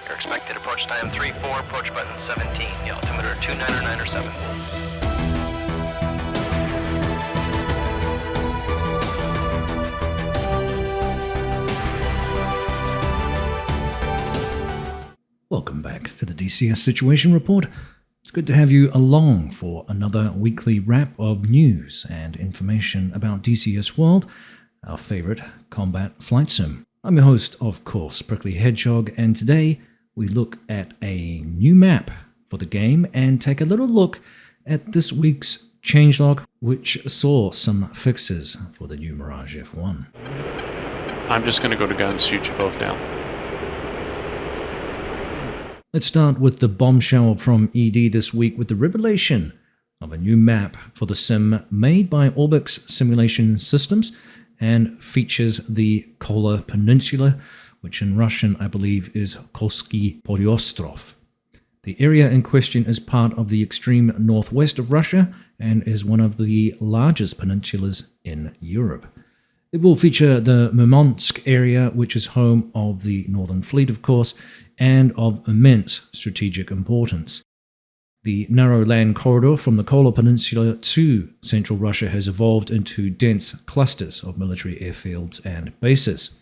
Your expected approach time 3-4, approach button 17, the altimeter 2997. Welcome back to the DCS Situation Report. It's good to have you along for another weekly wrap of news and information about DCS World, our favorite combat flight sim. I'm your host, of course, Prickly Hedgehog, and today we look at a new map for the game and take a little look at this week's changelog, which saw some fixes for the new Mirage F1. I'm just going to go to guns, shoot you both down. Let's start with the bombshell from ED this week with the revelation of a new map for the sim made by Orbx Simulation Systems and features the Kola Peninsula, which in Russian I believe is Kolsky Polyostrov. The area in question is part of the extreme northwest of Russia and is one of the largest peninsulas in Europe. It will feature the Murmansk area, which is home of the Northern Fleet, of course, and of immense strategic importance. The narrow land corridor from the Kola Peninsula to central Russia has evolved into dense clusters of military airfields and bases.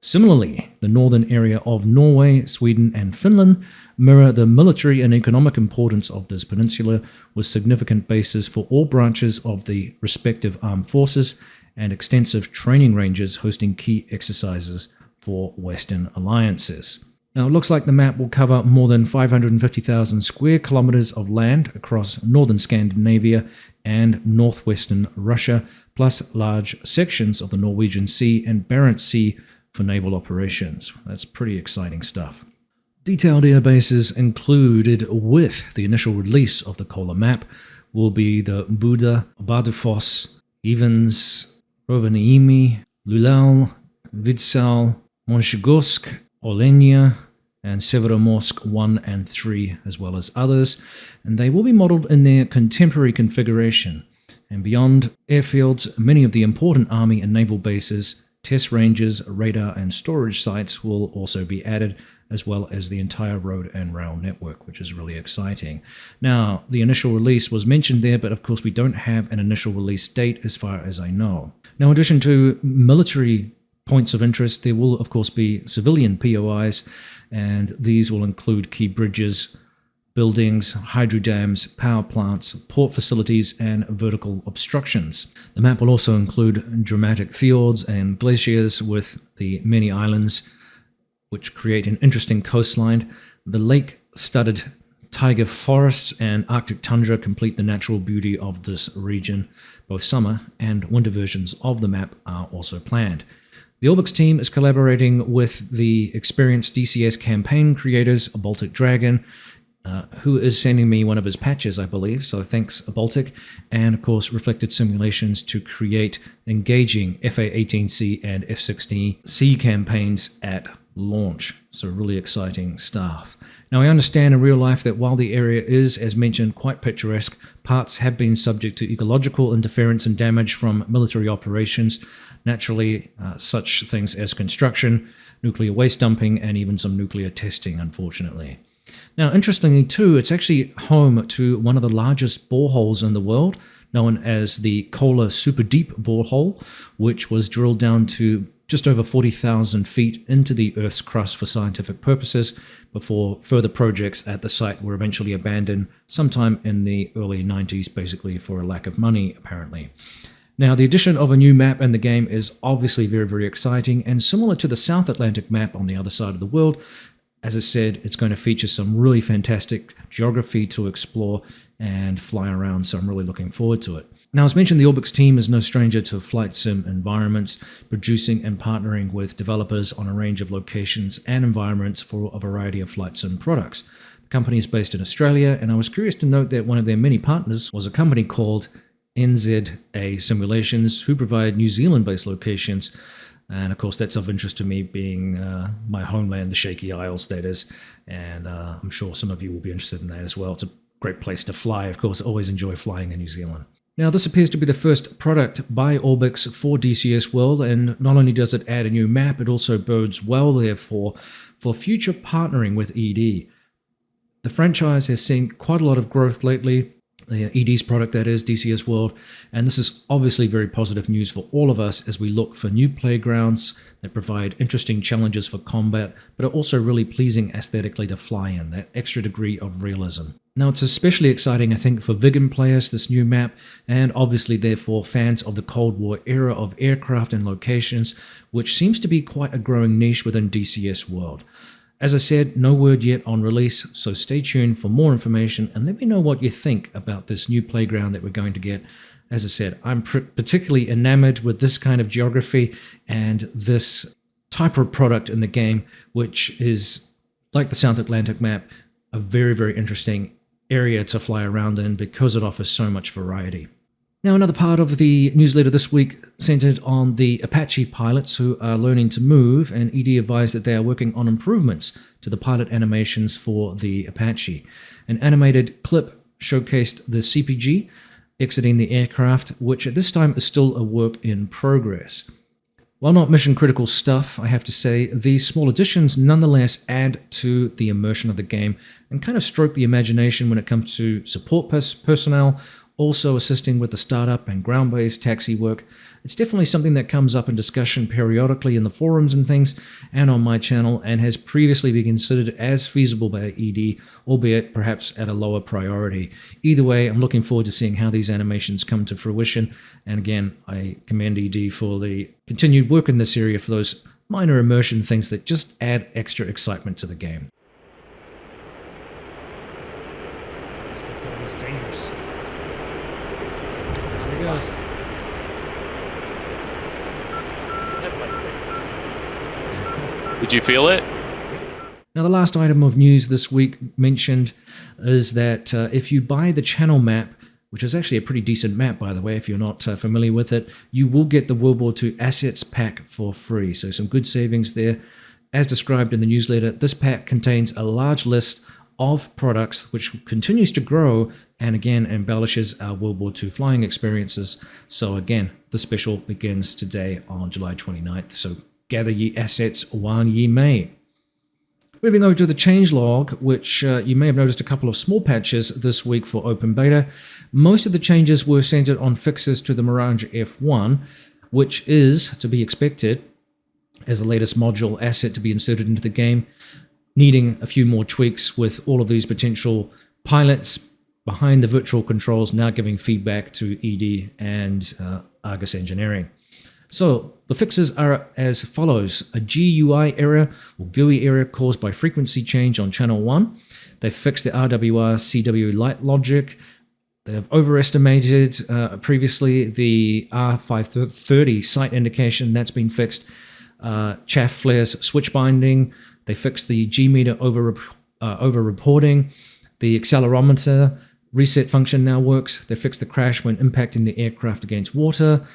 Similarly, the northern area of Norway, Sweden, and Finland mirror the military and economic importance of this peninsula, with significant bases for all branches of the respective armed forces and extensive training ranges hosting key exercises for Western alliances. Now, it looks like the map will cover more than 550,000 square kilometers of land across northern Scandinavia and northwestern Russia, plus large sections of the Norwegian Sea and Barents Sea for naval operations. That's pretty exciting stuff. Detailed air bases included with the initial release of the Kola map will be the Buda, Bardufoss, Ivans, Rovaniemi, Lulal, Vidsal, Monchegorsk, Olenia, and Severomorsk 1 and 3, as well as others, and they will be modeled in their contemporary configuration. And beyond airfields, many of the important army and naval bases, test ranges, radar, and storage sites will also be added, as well as the entire road and rail network, which is really exciting. Now, the initial release was mentioned there, but of course we don't have an initial release date as far as I know. Now, in addition to military points of interest, there will of course be civilian POIs, and these will include key bridges, buildings, hydro dams, power plants, port facilities, and vertical obstructions. The map will also include dramatic fjords and glaciers with the many islands, which create an interesting coastline. The lake-studded taiga forests and Arctic tundra complete the natural beauty of this region. Both summer and winter versions of the map are also planned. The Orbx team is collaborating with the experienced DCS campaign creators, Baltic Dragon, who is sending me one of his patches, I believe, so thanks, Baltic, and of course Reflected Simulations to create engaging FA-18C and F-16C campaigns at launch. So really exciting stuff. Now, I understand in real life that while the area is, as mentioned, quite picturesque, parts have been subject to ecological interference and damage from military operations. Naturally, such things as construction, nuclear waste dumping, and even some nuclear testing, unfortunately. Now, interestingly too, it's actually home to one of the largest boreholes in the world, known as the Kola Super Deep Borehole, which was drilled down to just over 40,000 feet into the Earth's crust for scientific purposes, before further projects at the site were eventually abandoned sometime in the early 90s, basically for a lack of money, apparently. Now, the addition of a new map in the game is obviously very, very exciting, and similar to the South Atlantic map on the other side of the world, as I said, it's going to feature some really fantastic geography to explore and fly around, so I'm really looking forward to it. Now, as mentioned, the Orbx team is no stranger to flight sim environments, producing and partnering with developers on a range of locations and environments for a variety of flight sim products. The company is based in Australia, and I was curious to note that one of their many partners was a company called NZA Simulations, who provide New Zealand-based locations. And of course, that's of interest to me, being my homeland, the Shaky Isles, that is. And I'm sure some of you will be interested in that as well. It's a great place to fly. Of course, I always enjoy flying in New Zealand. Now, this appears to be the first product by Orbx for DCS World, and not only does it add a new map, it also bodes well, therefore, for future partnering with ED. The franchise has seen quite a lot of growth lately, ED's product, that is, DCS World, and this is obviously very positive news for all of us as we look for new playgrounds that provide interesting challenges for combat, but are also really pleasing aesthetically to fly in, that extra degree of realism. Now, it's especially exciting, I think, for vegan players, this new map, and obviously, therefore, fans of the Cold War era of aircraft and locations, which seems to be quite a growing niche within DCS World. As I said, no word yet on release, so stay tuned for more information and let me know what you think about this new playground that we're going to get. As I said, I'm particularly enamored with this kind of geography and this type of product in the game, which is, like the South Atlantic map, a very, very interesting area to fly around in because it offers so much variety. Now, another part of the newsletter this week centered on the Apache pilots who are learning to move, and ED advised that they are working on improvements to the pilot animations for the Apache. An animated clip showcased the CPG exiting the aircraft, which at this time is still a work in progress. While not mission-critical stuff, I have to say, these small additions nonetheless add to the immersion of the game and kind of stroke the imagination when it comes to support personnel, also assisting with the startup and ground-based taxi work. It's definitely something that comes up in discussion periodically in the forums and things, and on my channel, and has previously been considered as feasible by ED, albeit perhaps at a lower priority. Either way, I'm looking forward to seeing how these animations come to fruition, and again, I commend ED for the continued work in this area for those minor immersion things that just add extra excitement to the game. It's dangerous. There he goes. Did you feel it? Now, the last item of news this week mentioned is that if you buy the channel map, which is actually a pretty decent map, by the way, if you're not familiar with it, you will get the World War II Assets Pack for free. So some good savings there. As described in the newsletter, this pack contains a large list of products which continues to grow and again embellishes our World War II flying experiences. So again, the special begins today on July 29th. So gather ye assets while ye may. Moving over to the changelog, which you may have noticed a couple of small patches this week for open beta. Most of the changes were centered on fixes to the Mirage F1, which is to be expected as the latest module asset to be inserted into the game, needing a few more tweaks with all of these potential pilots behind the virtual controls now giving feedback to ED and Argus Engineering. So the fixes are as follows: a GUI error or GUI error caused by frequency change on channel 1. They've fixed the RWR CW light logic. They have overestimated previously the R530 sight indication. That's been fixed. Chaff flares switch binding. They fixed the G-meter over reporting. The accelerometer reset function now works. They fixed the crash when impacting the aircraft against water.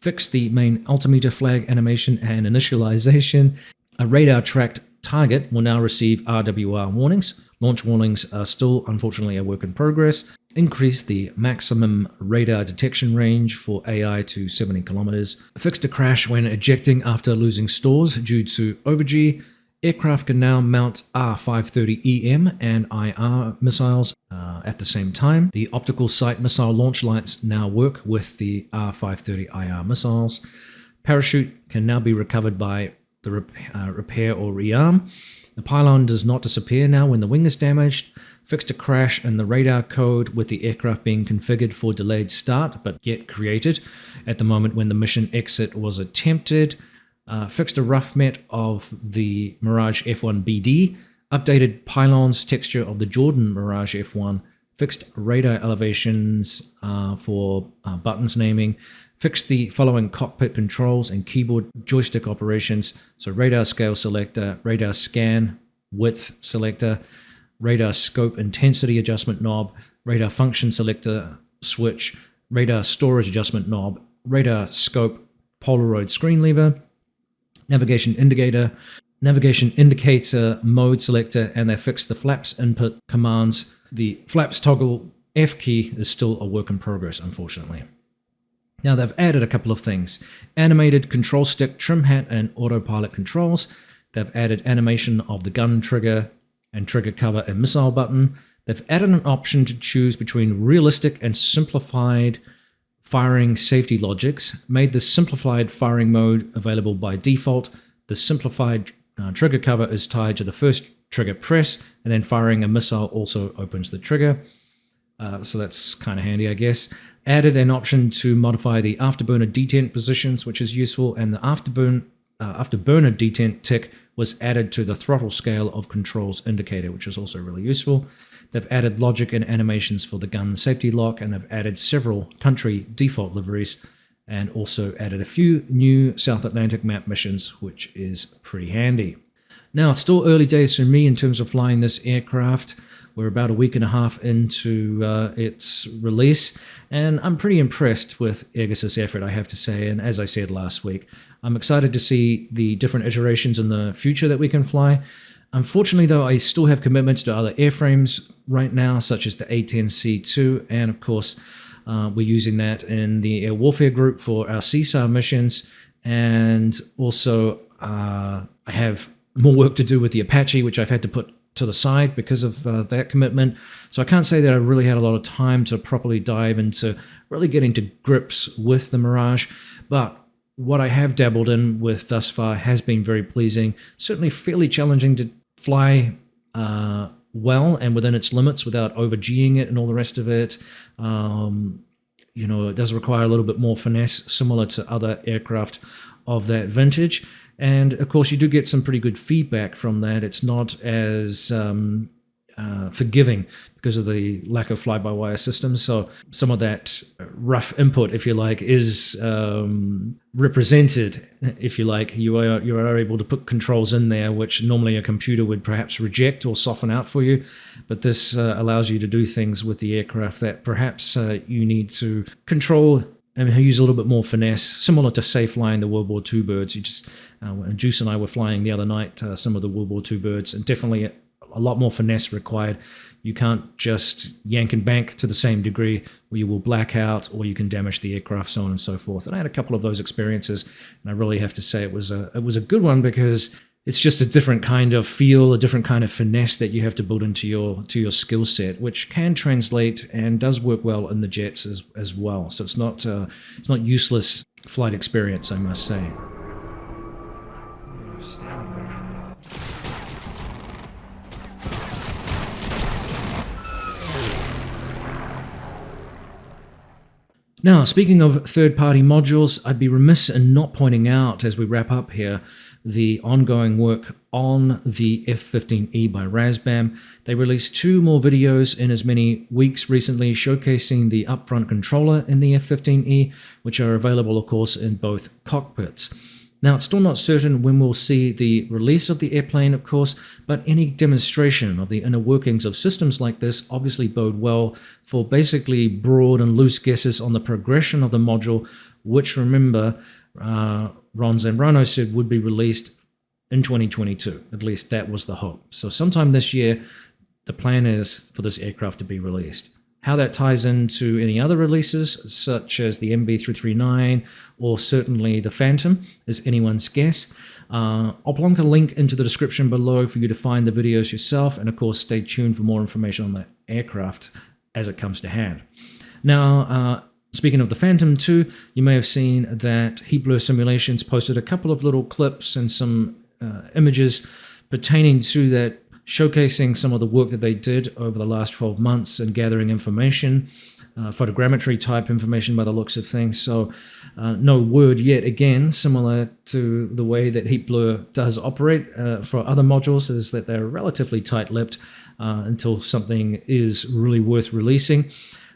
Fixed the main altimeter flag animation and initialization. A radar tracked target will now receive RWR warnings. Launch warnings are still, unfortunately, a work in progress. Increased the maximum radar detection range for AI to 70 kilometers. Fixed a crash when ejecting after losing stores due to overg. Aircraft can now mount R530EM and IR missiles at the same time. The optical sight missile launch lights now work with the R530 IR missiles. Parachute can now be recovered by the repair or rearm. The pylon does not disappear now when the wing is damaged. Fixed a crash in the radar code with the aircraft being configured for delayed start but yet created at the moment when the mission exit was attempted. Fixed a rough met of the Mirage F1 BD, updated pylons texture of the Jordan Mirage F1, fixed radar elevations for buttons naming, fixed the following cockpit controls and keyboard joystick operations, so radar scale selector, radar scan width selector, radar scope intensity adjustment knob, radar function selector switch, radar storage adjustment knob, radar scope Polaroid screen lever, navigation indicator mode selector, and they fixed the flaps input commands. The flaps toggle F key is still a work in progress, unfortunately. Now they've added a couple of things. Animated control stick, trim hat, and autopilot controls. They've added animation of the gun trigger and trigger cover and missile button. They've added an option to choose between realistic and simplified firing safety logics, made the simplified firing mode available by default. The simplified trigger cover is tied to the first trigger press, and then firing a missile also opens the trigger. So that's kind of handy, I guess. Added an option to modify the afterburner detent positions, which is useful, and the afterburner detent tick was added to the throttle scale of controls indicator, which is also really useful. They've added logic and animations for the gun safety lock, and they've added several country default liveries, and also added a few new South Atlantic map missions, which is pretty handy. Now, it's still early days for me in terms of flying this aircraft. We're about a week and a half into its release, and I'm pretty impressed with Airgus's effort, I have to say. And as I said last week, I'm excited to see the different iterations in the future that we can fly. Unfortunately, though, I still have commitments to other airframes right now, such as the A10C2, and of course, we're using that in the air warfare group for our CSAR missions, and also I have more work to do with the Apache, which I've had to put to the side because of that commitment. So I can't say that I really had a lot of time to properly dive into really getting to grips with the Mirage, but what I have dabbled in with thus far has been very pleasing. Certainly fairly challenging to fly well and within its limits without over-G'ing it and all the rest of it. It does require a little bit more finesse, similar to other aircraft of that vintage. And of course, you do get some pretty good feedback from that. It's not as forgiving because of the lack of fly-by-wire systems. So some of that rough input, if you like, is represented, if you like. You are able to put controls in there which normally a computer would perhaps reject or soften out for you. But this allows you to do things with the aircraft that perhaps you need to control and use a little bit more finesse, similar to, say, flying the World War II birds. Juice and I were flying the other night some of the World War II birds, and definitely a lot more finesse required. You can't just yank and bank to the same degree, where you will black out or you can damage the aircraft, so on and so forth. And I had a couple of those experiences, and I really have to say it was a good one, because it's just a different kind of feel, a different kind of finesse that you have to build into your skill set, which can translate and does work well in the jets as well. So it's not useless flight experience, I must say. Now, speaking of third-party modules, I'd be remiss in not pointing out, as we wrap up here, the ongoing work on the F-15E by Razbam. They released 2 more videos in as many weeks recently, showcasing the upfront controller in the F-15E, which are available, of course, in both cockpits. Now, it's still not certain when we'll see the release of the airplane, of course, but any demonstration of the inner workings of systems like this obviously bode well for basically broad and loose guesses on the progression of the module, which, remember, Ron Zambrano said would be released in 2022. At least that was the hope. So sometime this year, the plan is for this aircraft to be released. How that ties into any other releases, such as the MB339 or certainly the Phantom, is anyone's guess. I'll plonk a link into the description below for you to find the videos yourself, and of course stay tuned for more information on that aircraft as it comes to hand. Now, speaking of the Phantom 2, you may have seen that Heat Blur Simulations posted a couple of little clips and some images pertaining to that, showcasing some of the work that they did over the last 12 months and gathering information, photogrammetry type information by the looks of things. So no word yet, again, similar to the way that Heat Blur does operate for other modules, is that they're relatively tight-lipped until something is really worth releasing.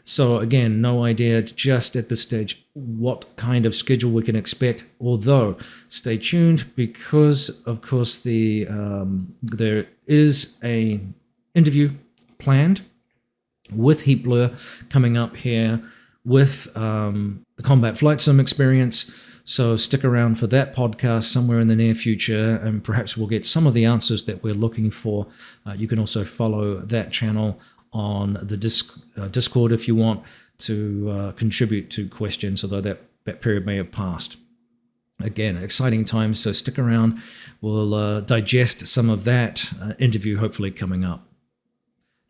So again, no idea just at this stage what kind of schedule we can expect, although stay tuned, because of course there is a interview planned with Heat Blur coming up here with the Combat Flight Sim experience. So stick around for that podcast somewhere in the near future, and perhaps we'll get some of the answers that we're looking for. You can also follow that channel on the Discord if you want to contribute to questions, although that period may have passed. Again, exciting times, so stick around. We'll digest some of that interview hopefully coming up.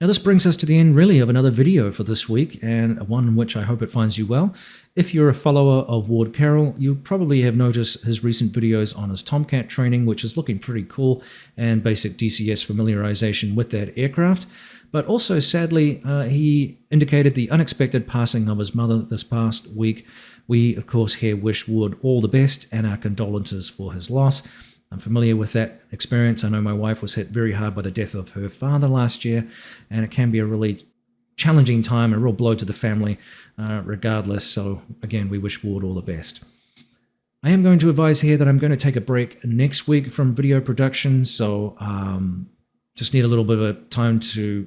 Now this brings us to the end really of another video for this week, and one in which I hope it finds you well. If you're a follower of Ward Carroll, you probably have noticed his recent videos on his Tomcat training, which is looking pretty cool, and basic DCS familiarization with that aircraft. But also, sadly, he indicated the unexpected passing of his mother this past week. We, of course, here wish Ward all the best and our condolences for his loss. I'm familiar with that experience. I know my wife was hit very hard by the death of her father last year, and it can be a really challenging time, a real blow to the family regardless. So again, we wish Ward all the best. I am going to advise here that I'm going to take a break next week from video production, so just need a little bit of time to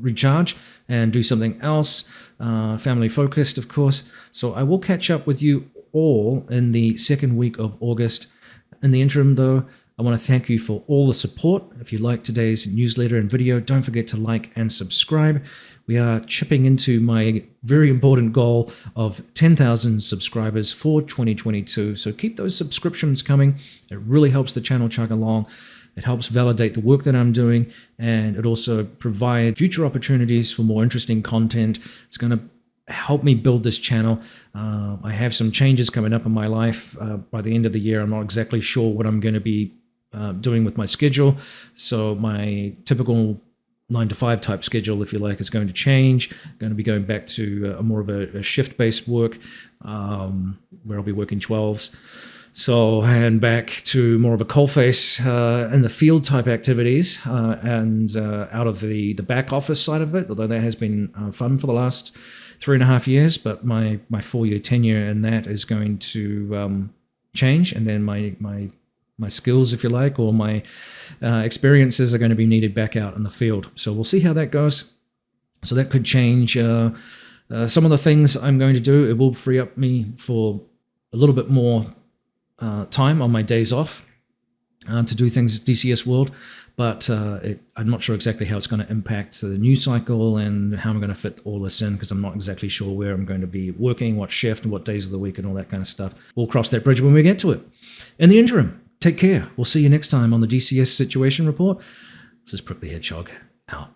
recharge and do something else, family focused, of course. So I will catch up with you all in the second week of August. In the interim, though, I want to thank you for all the support. If you like today's newsletter and video, don't forget to like and subscribe. We are chipping into my very important goal of 10,000 subscribers for 2022. So keep those subscriptions coming. It really helps the channel chug along. It helps validate the work that I'm doing, and it also provides future opportunities for more interesting content. It's going to help me build this channel. I have some changes coming up in my life by the end of the year. I'm not exactly sure what I'm going to be doing with my schedule. So my typical 9-to-5 type schedule, if you like, is going to change. I'm going to be going back to more of a shift-based work where I'll be working 12s. So, and back to more of a coalface in the field type activities and out of the back office side of it, although that has been fun for the last 3.5 years, but my 4-year tenure in that is going to change, and then my skills, if you like, or my experiences are going to be needed back out in the field. So we'll see how that goes. So that could change some of the things I'm going to do. It will free up me for a little bit more time on my days off to do things DCS world, but I'm not sure exactly how it's going to impact the news cycle and how I'm going to fit all this in, because I'm not exactly sure where I'm going to be working, what shift, and what days of the week, and all that kind of stuff. We'll cross that bridge when we get to it. In the interim, take care. We'll see you next time on the DCS Situation Report. This is Prick the Hedgehog, out.